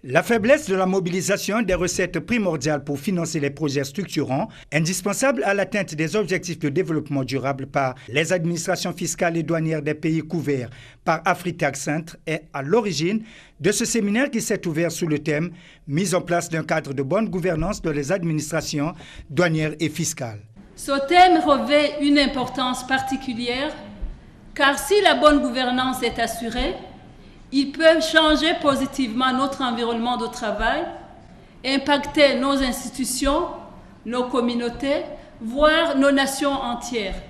La faiblesse de la mobilisation des recettes primordiales pour financer les projets structurants, indispensables à l'atteinte des objectifs de développement durable par les administrations fiscales et douanières des pays couverts par AfriTax Centre, est à l'origine de ce séminaire qui s'est ouvert sous le thème « Mise en place d'un cadre de bonne gouvernance dans les administrations douanières et fiscales ». Ce thème revêt une importance particulière car si la bonne gouvernance est assurée, ils peuvent changer positivement notre environnement de travail, impacter nos institutions, nos communautés, voire nos nations entières.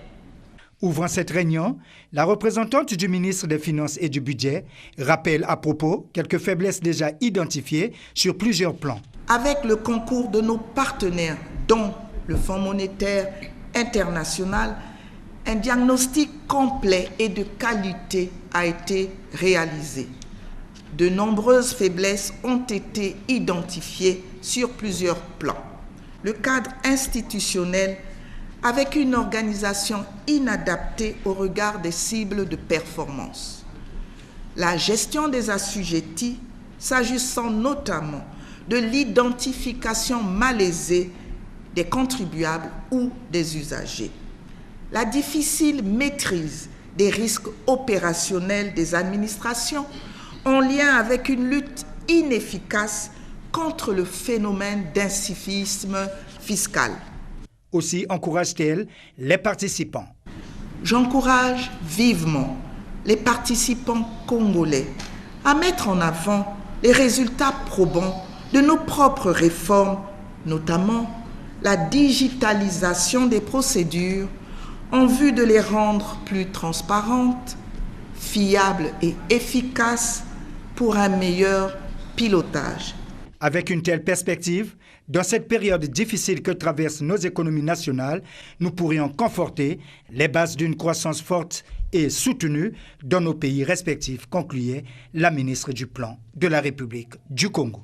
Ouvrant cette réunion, la représentante du ministre des Finances et du Budget rappelle à propos quelques faiblesses déjà identifiées sur plusieurs plans. Avec le concours de nos partenaires, dont le Fonds monétaire international, un diagnostic complet et de qualité a été réalisé. De nombreuses faiblesses ont été identifiées sur plusieurs plans. Le cadre institutionnel, avec une organisation inadaptée au regard des cibles de performance. La gestion des assujettis, s'agissant notamment de l'identification malaisée des contribuables ou des usagers. La difficile maîtrise des risques opérationnels des administrations en lien avec une lutte inefficace contre le phénomène d'incivisme fiscal. Aussi encourage-t-elle les participants. J'encourage vivement les participants congolais à mettre en avant les résultats probants de nos propres réformes, notamment la digitalisation des procédures en vue de les rendre plus transparentes, fiables et efficaces pour un meilleur pilotage. Avec une telle perspective, dans cette période difficile que traversent nos économies nationales, nous pourrions conforter les bases d'une croissance forte et soutenue dans nos pays respectifs, concluait la ministre du Plan de la République du Congo.